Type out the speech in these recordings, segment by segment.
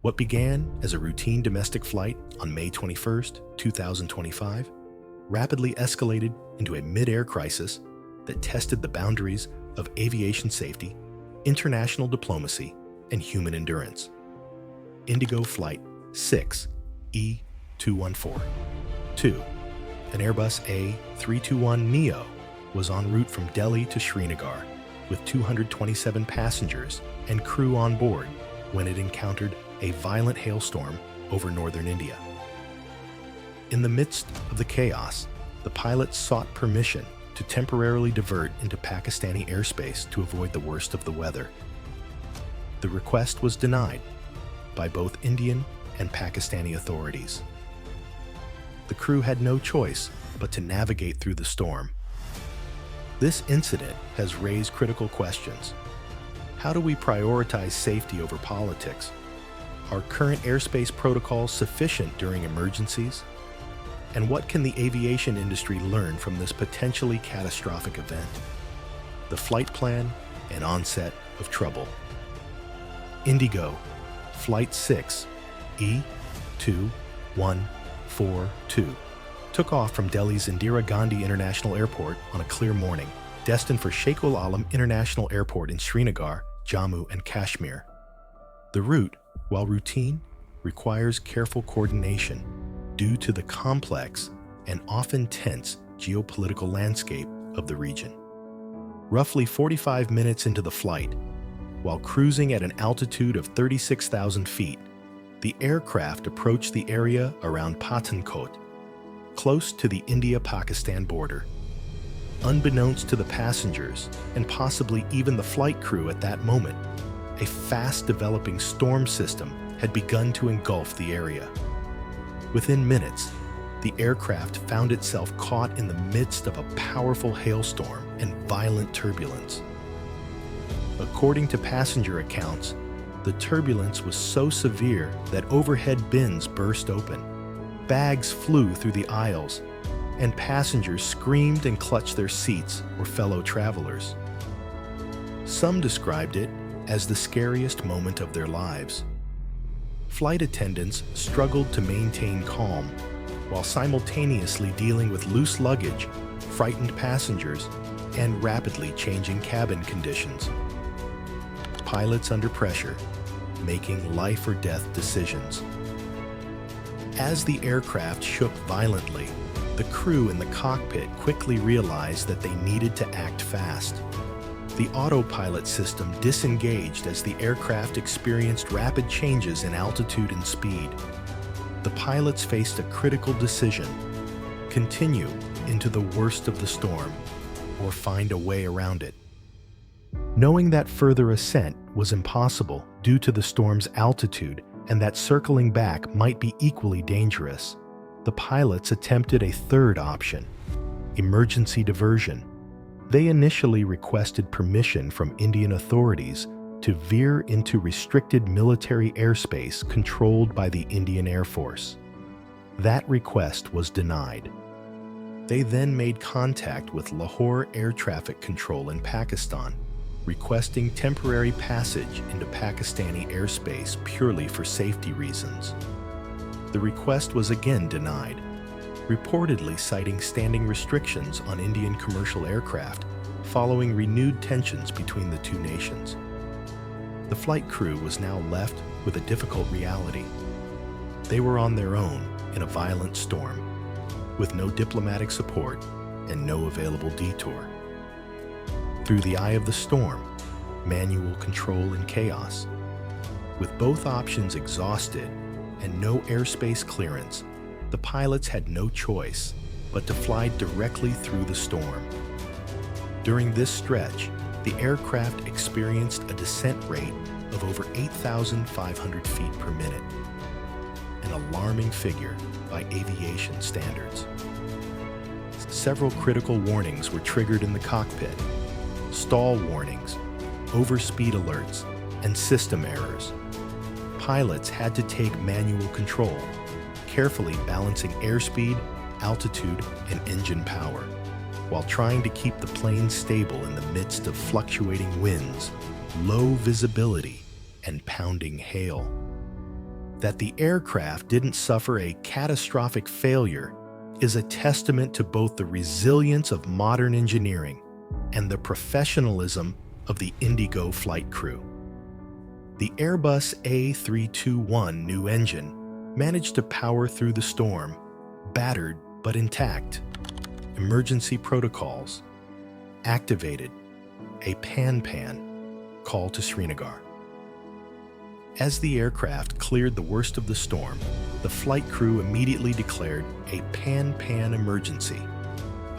What began as a routine domestic flight on May 21, 2025, rapidly escalated into a mid-air crisis that tested the boundaries of aviation safety, international diplomacy, and human endurance. Indigo Flight 6E2142, an Airbus A321 Neo, was en route from Delhi to Srinagar with 227 passengers and crew on board when it encountered a violent hailstorm over northern India. In the midst of the chaos, the pilots sought permission to temporarily divert into Pakistani airspace to avoid the worst of the weather. The request was denied by both Indian and Pakistani authorities. The crew had no choice but to navigate through the storm. This incident has raised critical questions. How do we prioritize safety over politics? Are current airspace protocols sufficient during emergencies? And what can the aviation industry learn from this potentially catastrophic event? The flight plan and onset of trouble. Indigo Flight 6E2142 took off from Delhi's Indira Gandhi International Airport on a clear morning, destined for Sheikh Ul Alam International Airport in Srinagar, Jammu and Kashmir. The route, while routine, requires careful coordination due to the complex and often tense geopolitical landscape of the region. Roughly 45 minutes into the flight, while cruising at an altitude of 36,000 feet, the aircraft approached the area around Pathankot, close to the India-Pakistan border. Unbeknownst to the passengers, and possibly even the flight crew at that moment, a fast-developing storm system had begun to engulf the area. Within minutes, the aircraft found itself caught in the midst of a powerful hailstorm and violent turbulence. According to passenger accounts, the turbulence was so severe that overhead bins burst open, bags flew through the aisles, and passengers screamed and clutched their seats or fellow travelers. Some described it as the scariest moment of their lives. Flight attendants struggled to maintain calm while simultaneously dealing with loose luggage, frightened passengers, and rapidly changing cabin conditions. Pilots under pressure, making life or death decisions. As the aircraft shook violently, the crew in the cockpit quickly realized that they needed to act fast. The autopilot system disengaged as the aircraft experienced rapid changes in altitude and speed. The pilots faced a critical decision: continue into the worst of the storm or find a way around it. Knowing that further ascent was impossible due to the storm's altitude and that circling back might be equally dangerous, the pilots attempted a third option: emergency diversion. They initially requested permission from Indian authorities to veer into restricted military airspace controlled by the Indian Air Force. That request was denied. They then made contact with Lahore Air Traffic Control in Pakistan, requesting temporary passage into Pakistani airspace purely for safety reasons. The request was again denied, reportedly citing standing restrictions on Indian commercial aircraft following renewed tensions between the two nations. The flight crew was now left with a difficult reality. They were on their own in a violent storm, with no diplomatic support and no available detour. Through the eye of the storm, manual control and chaos. With both options exhausted and no airspace clearance, the pilots had no choice but to fly directly through the storm. During this stretch, the aircraft experienced a descent rate of over 8,500 feet per minute, an alarming figure by aviation standards. Several critical warnings were triggered in the cockpit: stall warnings, overspeed alerts, and system errors. Pilots had to take manual control, carefully balancing airspeed, altitude, and engine power, while trying to keep the plane stable in the midst of fluctuating winds, low visibility, and pounding hail. That the aircraft didn't suffer a catastrophic failure is a testament to both the resilience of modern engineering and the professionalism of the Indigo Flight crew. The Airbus A321 Neo engine managed to power through the storm, battered but intact. Emergency protocols activated a pan-pan call to Srinagar. As the aircraft cleared the worst of the storm, the flight crew immediately declared a pan-pan emergency,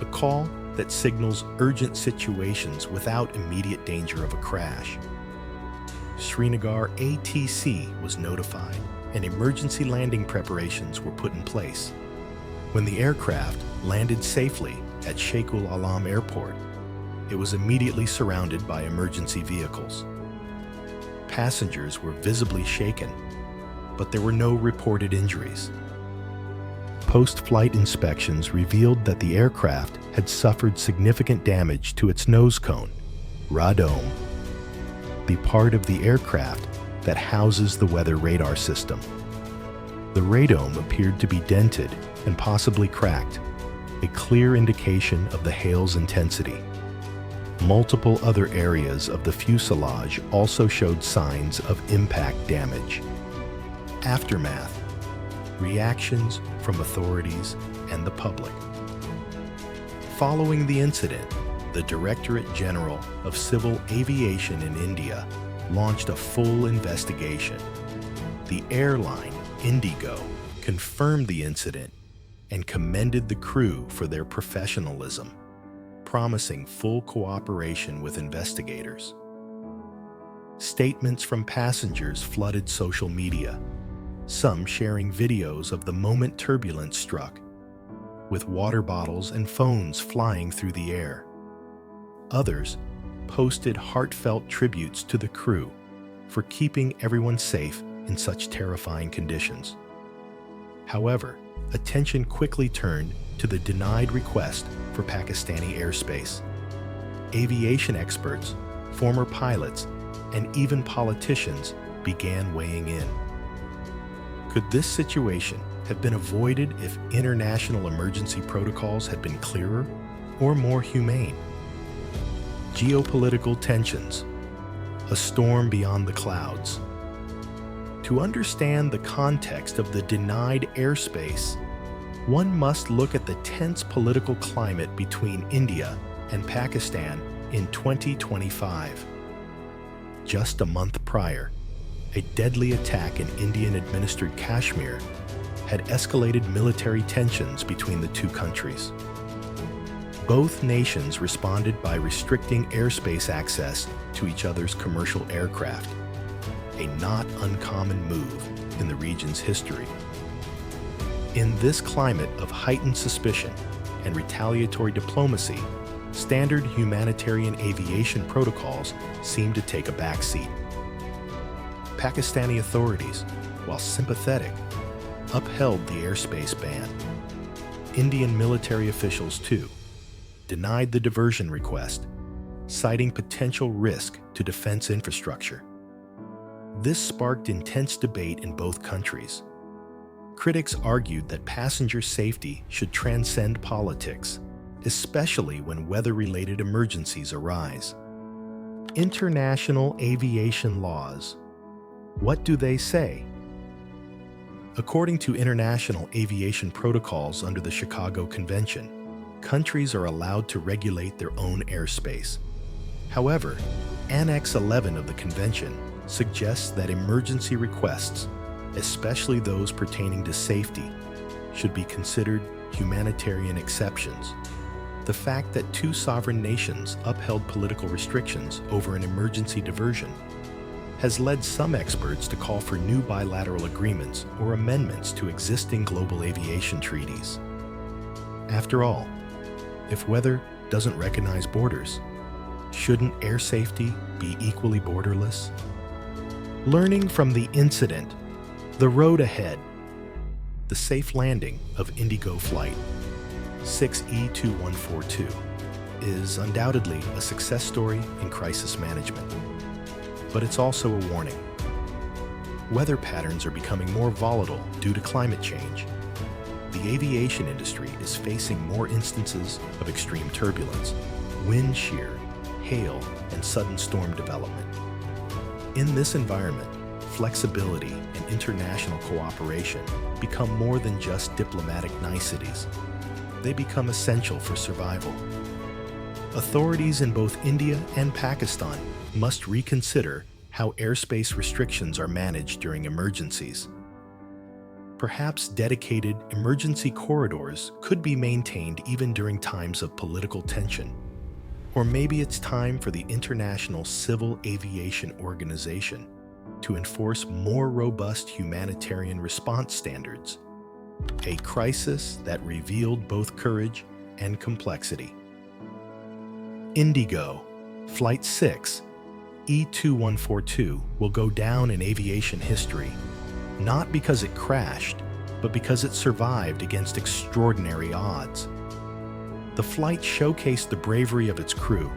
a call that signals urgent situations without immediate danger of a crash. Srinagar ATC was notified, and emergency landing preparations were put in place. When the aircraft landed safely at Sheikhul Alam Airport, it was immediately surrounded by emergency vehicles. Passengers were visibly shaken, but there were no reported injuries. Post-flight inspections revealed that the aircraft had suffered significant damage to its nose cone, radome, the part of the aircraft that houses the weather radar system. The radome appeared to be dented and possibly cracked, a clear indication of the hail's intensity. Multiple other areas of the fuselage also showed signs of impact damage. Aftermath: reactions from authorities and the public. Following the incident, the Directorate General of Civil Aviation in India launched a full investigation. The airline, Indigo, confirmed the incident and commended the crew for their professionalism, promising full cooperation with investigators. Statements from passengers flooded social media, some sharing videos of the moment turbulence struck, with water bottles and phones flying through the air. Others posted heartfelt tributes to the crew for keeping everyone safe in such terrifying conditions. However, attention quickly turned to the denied request for Pakistani airspace. Aviation experts, former pilots, and even politicians began weighing in. Could this situation have been avoided if international emergency protocols had been clearer or more humane? Geopolitical tensions, a storm beyond the clouds. To understand the context of the denied airspace, one must look at the tense political climate between India and Pakistan in 2025. Just a month prior, a deadly attack in Indian-administered Kashmir had escalated military tensions between the two countries. Both nations responded by restricting airspace access to each other's commercial aircraft, a not uncommon move in the region's history. In this climate of heightened suspicion and retaliatory diplomacy, standard humanitarian aviation protocols seem to take a backseat. Pakistani authorities, while sympathetic, upheld the airspace ban. Indian military officials, too, denied the diversion request, citing potential risk to defense infrastructure. This sparked intense debate in both countries. Critics argued that passenger safety should transcend politics, especially when weather-related emergencies arise. International aviation laws. What do they say? According to international aviation protocols under the Chicago Convention, countries are allowed to regulate their own airspace. However, Annex 11 of the Convention suggests that emergency requests, especially those pertaining to safety, should be considered humanitarian exceptions. The fact that two sovereign nations upheld political restrictions over an emergency diversion has led some experts to call for new bilateral agreements or amendments to existing global aviation treaties. After all, if weather doesn't recognize borders, shouldn't air safety be equally borderless? Learning from the incident, the road ahead, the safe landing of Indigo Flight 6E2142 is undoubtedly a success story in crisis management. But it's also a warning. weather patterns are becoming more volatile due to climate change. The aviation industry is facing more instances of extreme turbulence, wind shear, hail, and sudden storm development. In this environment, flexibility and international cooperation become more than just diplomatic niceties. They become essential for survival. Authorities in both India and Pakistan must reconsider how airspace restrictions are managed during emergencies. Perhaps dedicated emergency corridors could be maintained even during times of political tension. Or maybe it's time for the International Civil Aviation Organization to enforce more robust humanitarian response standards, a crisis that revealed both courage and complexity. Indigo Flight 6E2142 will go down in aviation history, not because it crashed, but because it survived against extraordinary odds. The flight showcased the bravery of its crew,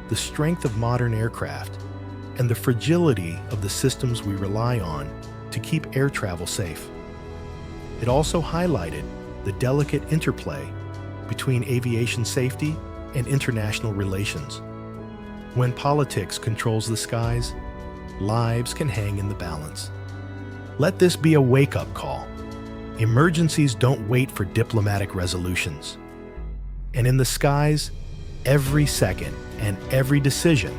the strength of modern aircraft, and the fragility of the systems we rely on to keep air travel safe. It also highlighted the delicate interplay between aviation safety and international relations. When politics controls the skies, lives can hang in the balance. Let this be a wake-up call. Emergencies don't wait for diplomatic resolutions. And in the skies, every second and every decision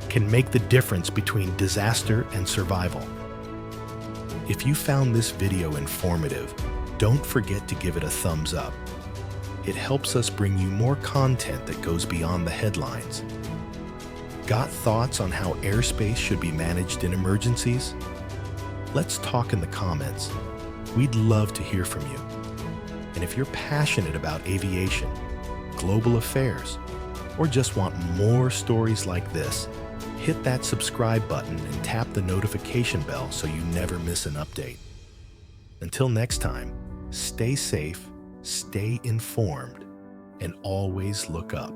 can make the difference between disaster and survival. If you found this video informative, don't forget to give it a thumbs up. It helps us bring you more content that goes beyond the headlines. Got thoughts on how airspace should be managed in emergencies? Let's talk in the comments. We'd love to hear from you. And if you're passionate about aviation, global affairs, or just want more stories like this, hit that subscribe button and tap the notification bell so you never miss an update. Until next time, stay safe, stay informed, and always look up.